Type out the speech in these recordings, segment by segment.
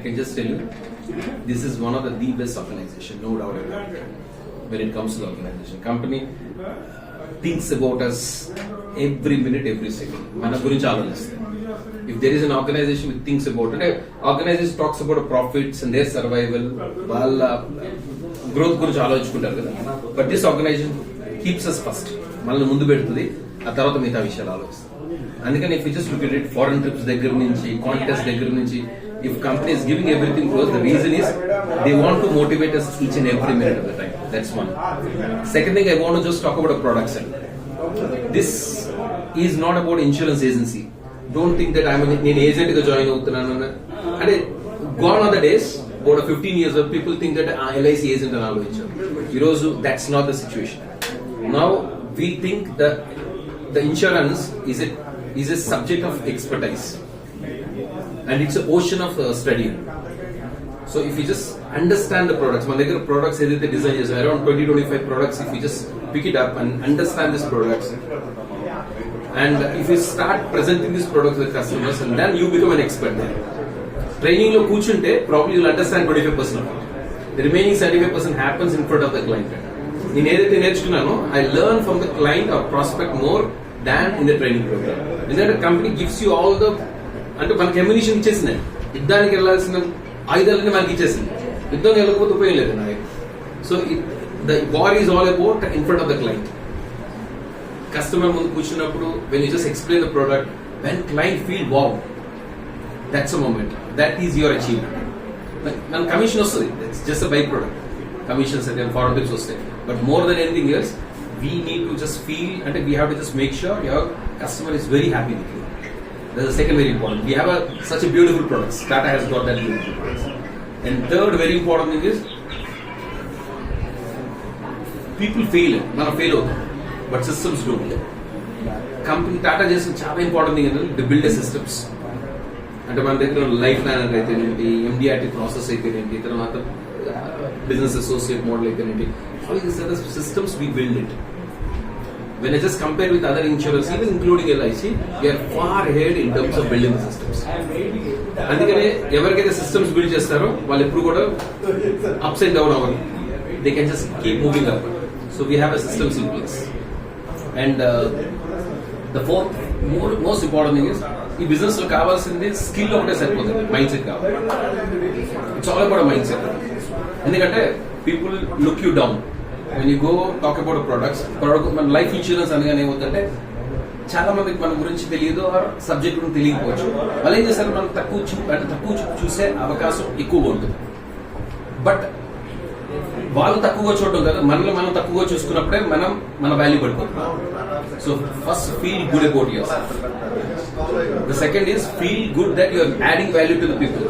can just tell you, this is one of the best organization, no doubt about it. When it comes to the organization, company thinks about us every minute, every second. మన గురించి ఆలోచిస్తాం. If there is an organization which thinks about it, organization talks about profits and their survival, వాళ్ళ growth గురించి ఆలోచించుకుంటారు కదా. But this organization keeps us first. మనల్ని ముందు పెడుతుంది, ఆ తర్వాత మిగతా విషయాలు ఆలోచిస్తాం. అందుకని if you just look at it, foreign trips దగ్గర నుంచి, contest దగ్గర నుంచి, if company is giving everything to us, the reason is they want to motivate us each and every minute of the time. That's one. Second thing, I want to just talk about a product side. This is not about insurance agency. Don't think that నేను agent గా join అవుతున్నాను అంటే gone are the days. About 15 years ago, people think that LIC agent అని ఆలోచించారు. ఈరోజు that's not the situation. Now we think that the insurance is a subject of expertise. And it's an ocean of studying. So if you just understand the products, మన దగ్గర products ఏదైతే design చేసాం, around 20-25 products, if you just pick it up and understand these products, and if you start presenting these products with customers, and then you become an expert there. Training లో కూర్చుంటే probably you'll understand 25% of it. The remaining 75% happens in front of the client. నేను ఏదైతే నేర్చుకున్నానో, I learn from the client or prospect more than in the training program. ఎందుకంటే company gives you all the, అంటే మనకి ammunition ఇచ్చేసింది, యుద్ధానికి వెళ్ళాల్సిన ఆయుధాలన్నీ మనకి ఇచ్చేసింది, యుద్ధం వెళ్ళకపోతే ఉపయోగం లేదు నాకు. So the war is all about in front of the client. Customer ముందు కూర్చున్నప్పుడు when you just explain the product, when client feel wow, that's a moment, that is your achievement. మన కమిషన్ వస్తుంది, that's just a by product. Commissions అయితే foreign trips వస్తాయి, but more than anything else we need to just feel, అంటే we have to just make sure your customer is very happy with you. That's the second very important. We have such a beautiful products. Tata has got that beautiful products. And third very important thing is people fail. None fail out, but systems don't. Company Tata just చాలా important thing is to build a systems. అంటే మన దగ్గర life planner అయితేనేంటి, MDRT process అయితేనేంటి, తర్వాత business associate model అయితేనేంటి, all these other systems we build it. When I just compare with other insurers, even including LIC, we are far ahead in terms of building the systems. అందుకనే ఎవరికైతే systems build చేస్తారో వాళ్ళు ఎప్పుడు కూడా ups and down అవ్వరు. They can just keep moving up. So we have a systems in place. And the fourth most important thing is, ఈ business లో కావాల్సింది స్కిల్ ఒకటే సరిపోతుంది, మైండ్ సెట్ కావాలి. It's all about mind set. ఎందుకంటే people look you down when you go talk about products. మన life insurance అనగానే ఏమవుతుందంటే చాలా మందికి మన గురించి తెలియదు, ఆర్ సబ్జెక్ట్ గురించి తెలియకపోవచ్చు. వాళ్ళు ఏం చేస్తారు, మనం తక్కువ చూసే అవకాశం ఎక్కువగా ఉంటుంది. బట్ వాళ్ళు తక్కువగా చూడడం కదా, మనల్ని మనం తక్కువగా చూసుకున్నప్పుడే మన వాల్యూ పడిపోతుంది. So first feel good about yourself. The second is feel good that you are adding value to the people.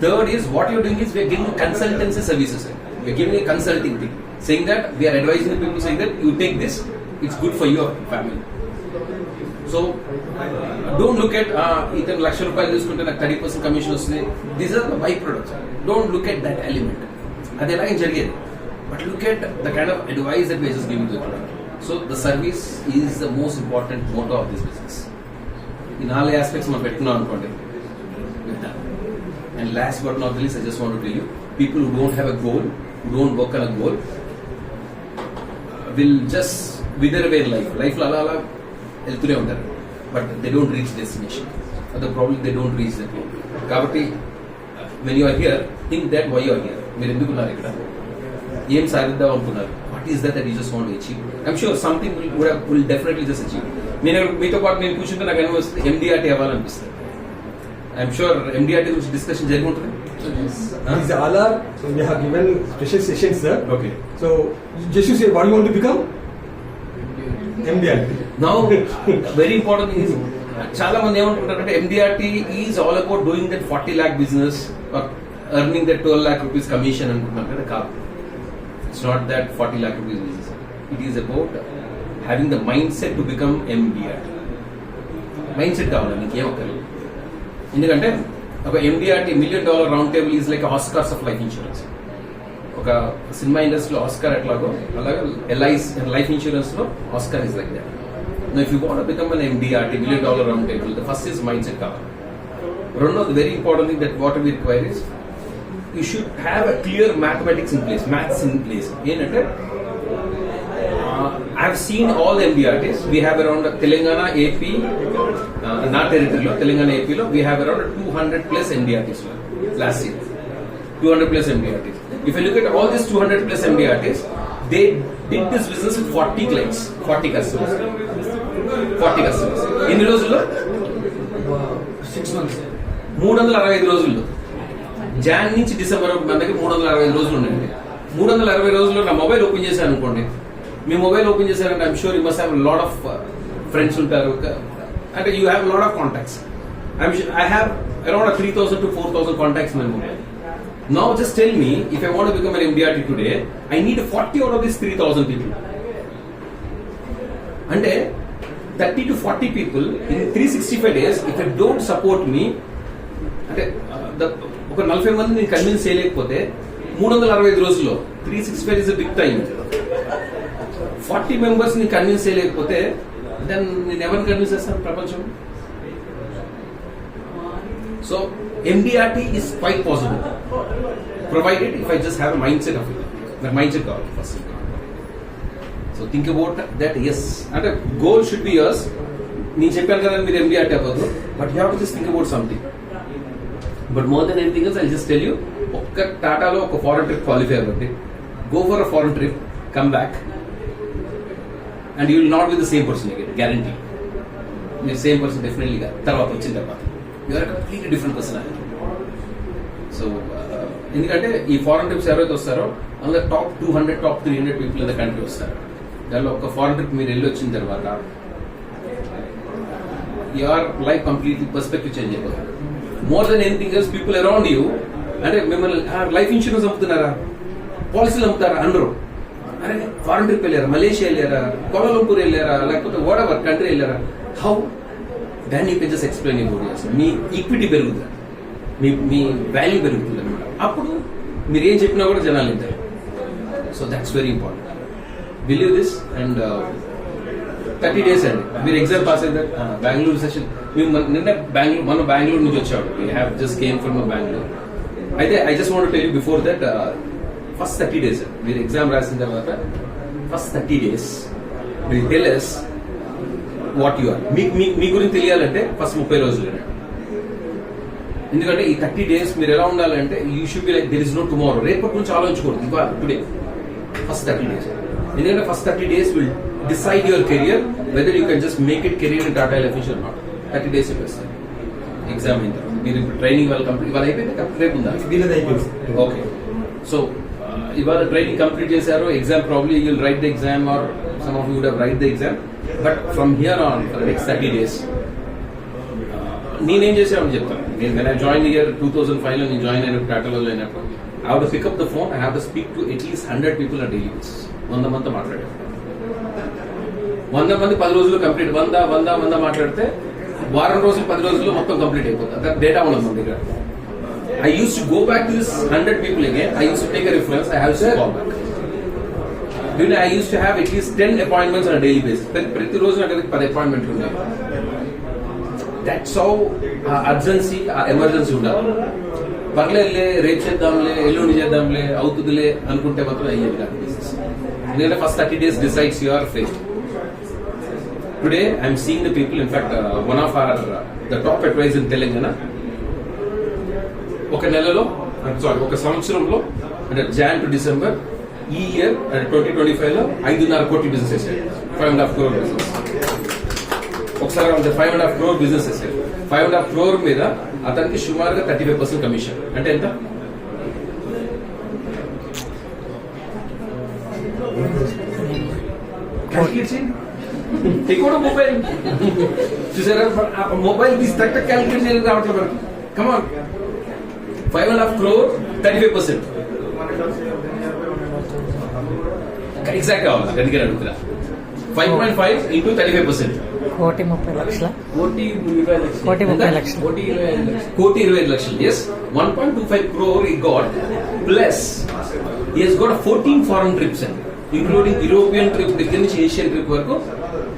Third is what you doing is we are giving consultancy services. We are giving a consulting thing, saying that we are advising the people, saying that you take this, it's good for your family. So don't look at ఇతను ₹1,00,000 తీసుకుంటే నాకు 30% commission వస్తుంది. These are the by products. Don't look at that element. అది ఎలాగే జరిగేది. But look at the kind of advice that we are just giving to the product. So the service is the most important motto of this business. In all aspects మనం పెట్టుకున్నాం అనుకోండి. And last but not least, I just want to tell you, people who don't have a goal, who don't work on a goal, will just wither away in life. Life la వెళ్తూనే ఉంటారు, but they don't reach destination. The problem they don't reach that goal. కాబట్టి when you are here, think that why you are here. మీరు ఎందుకు ఉన్నారు ఇక్కడ, ఏం సాధిద్దాం అనుకున్నారు, what is that you just want to achieve. I'm sure something will definitely just achieve. నేను మీతో పాటు నేను కూర్చుంటే నాకు అనిపిస్తుంది MDRT అవ్వాలనిపిస్తుంది. ఐఎమ్ షూర్ MDRT గురించి డిస్కషన్ జరిగి ఉంటుంది. These all are, so we have given special sessions, sir. Okay. So just you say what you want to become? MDRT. Now very important is, చాలా మంది ఏమంటున్నారంటే MDRT is all about doing that 40 lakh business are earning that 12 lakh rupees commission అనుకుంటున్నారు కదా. కాదు, it's not that 40 lakh rupees business. It is about having the mind set to become MDRT. Mind set కావాలి, మీకు ఏం ఒక్కర్లేదు. ఎందుకంటే ఒక MDRT $1 million round table is like Oscars of life insurance. ఒక cinema ఇండస్ట్రీలో ఆస్కార్ ఎట్లాగో అలాగే LIC లైఫ్ ఇన్సూరెన్స్ లో Oscar is like that. Now if you want to become an MDRT $1 million round table, the first is mindset కావాలి. రెండోది very important thing that what we require is you should have a clear mathematics in place, maths in place. ఏంటంటే I have seen all the MDRTs. We have around Telangana, AP, not territory, Telangana, AP, we have around 200 plus MDRTs last year. 200 plus MDRTs. If you look at all these 200 plus MDRTs, they did this business with 40 clients, 40 customers. 40 customers. In రోజుల్లో 6 months. 365 రోజుల్లో John నుంచి December మన దగ్గర 365 రోజులు ఉన్నాయండి. 360 రోజుల్లో నా mobile open చేశాను అనుకోండి, మీ మొబైల్ ఓపెన్ చేశారంటే I'm sure you must have lot of friends ఉంటారు, అంటే you have lot of contacts. I have around 3,000 to 4,000 contacts in my mobile. Now just tell me, if I want to become an MDRT today, I need 40 out of these 3,000 people. అంటే 30 to 40 people in 365 days, if they don't support me, అంటే ఒక 40 మంది నేను convince చేయలేకపోతే 365 రోజుల్లో 365 is a big time. 40 members ని convince చేయలేకపోతే then నేను ఎవరిని కన్విన్స్ చేస్తాను ప్రపంచం? So MDRT is quite possible provided if I just have a mindset of it. నాకు మైండ్ సెట్ కావాలి first. So think about that. Yes అంటే goal should be yours. నేను చెప్పాను కదా మీరు MDRT అవ్వదు, but you have to just think about something. But more than anything else I just tell you, ఒక్క టాటాలో ఒక ఫారెన్ ట్రిప్ క్వాలిఫై అవ్వండి, go for a foreign trip, come back and you will not be the same person again, guarantee. The same person definitely తర్వాత వచ్చిన తర్వాత you are a completely different personality. So ఎందుకంటే ఈ foreign trips ఎవరైతే వస్తారో అందులో top 200 top 300 people in the country వస్తారు. దానిలో ఒక ఫారెన్ ట్రిప్ మీరు వెళ్ళి వచ్చిన తర్వాత your life completely perspective change అయిపోతుంది. More than anything else people around you అంటే మిమ్మల్ని లైఫ్ ఇన్సూరెన్స్ అమ్ముతున్నారా, పాలసీలు అమ్ముతారా అనరు. అరే ఫారెన్ ట్రిప్ వెళ్ళారా, మలేషియా వెళ్ళారా, కోలాలంపూర్ వెళ్ళారా, లేకపోతే వాట్ ఎవర్ కంట్రీ వెళ్ళారా, హౌ దాన్ని you can just explain your మీ ఈక్విటీ పెరుగుతుంది, మీ వాల్యూ పెరుగుతుంది అనమాట. అప్పుడు మీరు ఏం చెప్పినా కూడా జనాలు వింటారు. So that's very important. Believe this. And 30 days అండి మీరు ఎగ్జామ్ పాస్ అయితే బెంగళూరు సెషన్ మేము నిన్న మనం బెంగళూరు నుంచి వచ్చాడు. We have just came from Bengaluru. అయితే I just want tell you before that first 30 days మీరు ఎగ్జామ్ రాసిన తర్వాత first 30 days will tell us what you are. మీ గురించి తెలియాలంటే ఫస్ట్ 30 రోజులు. ఎందుకంటే ఈ 30 days మీరు ఎలా ఉండాలంటే you should be like there is no tomorrow. రేపటి గురించి ఆలోచించకూడదు, ఇవాళ టుడే ఫస్ట్ 30 days. ఎందుకంటే first 30 days will decide your career whether you can just make it career in Tata life insurance not. 30 days చెప్పేస్తారు ఎగ్జామ్ అయిన తర్వాత. మీరు ట్రైనింగ్ వాళ్ళు కంప్లీట్ ఇవాళ అయిపోయింది, రేపు ఉందా? ఓకే. సో ఇవాళ ట్రైనింగ్ కంప్లీట్ చేశారు, exam probably you will write the exam or some of you would have write the exam. But from here on for next 30 days నేనేం చేసామని చెప్తాను. నేను when I joined here 2005 లో నేను join అయిన టాటాలో అయినప్పుడు I have to pick up the phone, I have to speak to at least 100 people on a daily basis. 100 మంది మాట్లాడారు. 100 మంది 10 రోజుల్లో కంప్లీట్. 100 మాట్లాడితే వారం రోజులు 10 రోజుల్లో మొత్తం కంప్లీట్ అయిపోతుంది. డేటా ఉండదు మన దగ్గర. I used to go back to this 100 people again. I used to take a reference. I have to call back. I used to have at least 10 appointments on a daily basis. ప్రతి రోజు నాకు 10 అపాయింట్మెంట్లు ఉన్నాయి. That's how urgency, emergency ఉండాలి. పర్లేదులే, రేపు చేద్దాంలే, ఎల్లుండి చేద్దాంలే, అవుతుందిలే అనుకుంటే మాత్రం అయ్యేది కాదు బిజినెస్. ఎందుకంటే first 30 days decides your fate. Today I am seeing the people, in fact one of our the top advisors in Telangana ఒక నెలలో ఒక సంవత్సరంలో అంటే జాన్ టు డిసెంబర్ ఈ ఇయర్ అంటే 2025 లో 5.5 కోట్ల బిజినెస్ చేశారు. 5.5 crore బిజినెస్. ఒకసారి 5.5 crore బిజినెస్ చేశారు. 5.5 crore మీద అతనికి సుమారుగా 35% కమిషన్. అంటే ఎంత? కూడా మొబైల్ చూసారా, మొబైల్ తీసి తగ్గ క్యాలిక్యులేట్ చేయడం రావట్లేదు మనకి. కమాన్ 5.5 crore 35%. ఎగ్జాక్ట్ కావాలి అందుకని అడుగుతున్నా. 5.5 into 35%. 1,30,00,000. 1,25,00,000. Yes, 1.25 crore he got. Plus he has got 14 foreign trips, including European trip, దగ్గర నుంచి Asian trip వరకు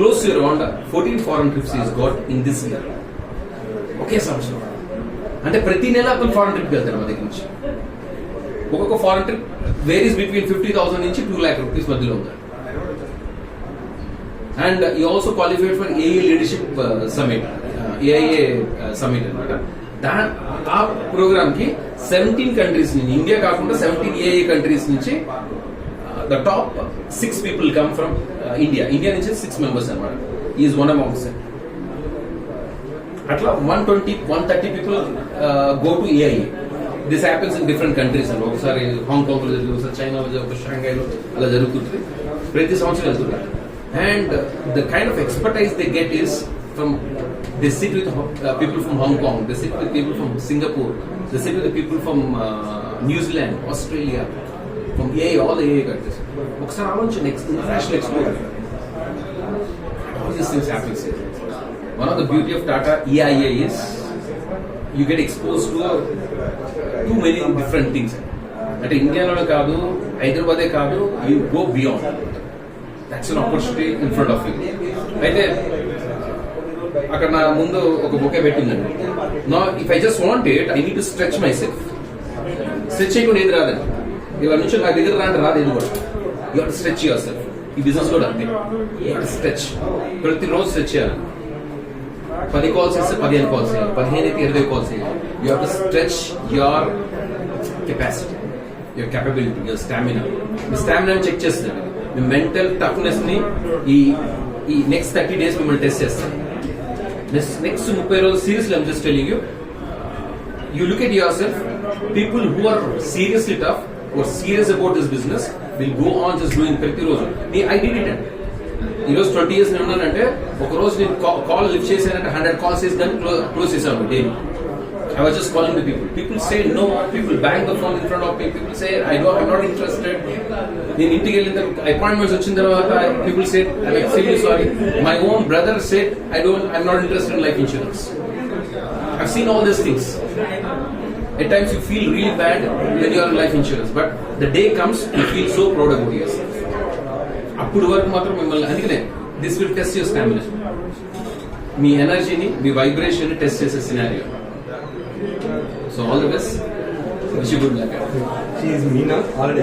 close to around 14 foreign trips he has got in this year. Okay, సంవత్సరం. అంటే ప్రతి నెల అతను ఫారెన్ ట్రిప్ వెళ్తారు మా దగ్గర నుంచి. ఒక్కొక్క ఫారెన్ ట్రిప్ వేరీస్ బిట్వీన్ 50,000 నుంచి 2 lakh rupees మధ్యలో ఉంటారు. అండ్ ఈ ఆల్సో క్వాలిఫైడ్ ఫర్ ఏఏ లీడర్షిప్ సమిట్, ఏఐఏ సమిట్ అనమాట. ఆ ప్రోగ్రామ్ కి 17 కంట్రీస్ నుంచి, ఇండియా కాకుండా 17 ఏఏ కంట్రీస్ నుంచి the top 6 people come from India. India నుంచి 6 members అనమాట. Is one amongst. అట్లా 120-130 people go to AIA. This happens in different countries అండి. ఒకసారి హాంకాంగ్ లో జరుగుతుంది, ఒకసారి చైనాలో, ఒకసారి షాంఘైలో అలా జరుగుతుంది. ప్రతి సంవత్సరం వెళ్తున్నారు. And the kind of expertise they get is from, they sit with people from Hong Kong, they sit with people from Singapore, they sit with the people from New Zealand, Australia, from AA, all the AA countries. Oksar avanchu next international exposure. All these things happen here. One of the beauty of Tata EIA is you get exposed to too many different things. At India lo kaadu, Hyderabad kaadu, you go beyond. That's an opportunity in front of you. అయితే అక్కడ నా ముందు ఒక bouquet పెట్టిందండి. నా if I just want it, I need to stretch my self. Stretch చేయకుండా ఏది రాదండి. ఇలా నుంచి నా దగ్గర రాదు ఏది కూడా. You have to stretch your self. ఈ బిజినెస్ కూడా అంతే. You have to stretch. ప్రతిరోజు స్ట్రెచ్ చేయాలి. 10 calls చేస్తే 15 calls చేయాలి. 15 అయితే 20 calls చేయాలి. You have to stretch your capacity, your capability, your stamina. మీ స్టామినా చెక్ చేస్తుంది. మీ మెంటల్ టఫ్నెస్ ని ఈ నెక్స్ట్ 30 days మిమ్మల్ని టెస్ట్ చేస్తాను. నెక్స్ట్ 30 రోజులు seriously I'm just telling you look at yourself. People who are seriously tough, who are serious about this business will go on just doing ప్రతి రోజు. I did it అండి. ఈ రోజు 20 years నేను ఉన్నానంటే, ఒక రోజు నేను కాల్ లిఫ్ట్ చేశానంటే 100 calls చేసి దాన్ని క్లోజ్ చేశాను daily. I was just calling the people. People say no. People bang the phone in front of me. People say I'm not interested. నేను ఇంటికి వెళ్ళిన తర్వాత అపాయింట్మెంట్స్ వచ్చిన తర్వాత people said I'm extremely sorry. My own brother said I'm not interested in life insurance. I've seen all these things. At times you feel really bad when you are in life insurance, but the day comes you feel so proud about yourself. అప్పుడు వరకు మాత్రం మిమ్మల్ని, అందుకనే this will test your stamina. మీ ఎనర్జీని, మీ vibration test చేసే scenario. So all the best. Wish you good luck. She is Meena already.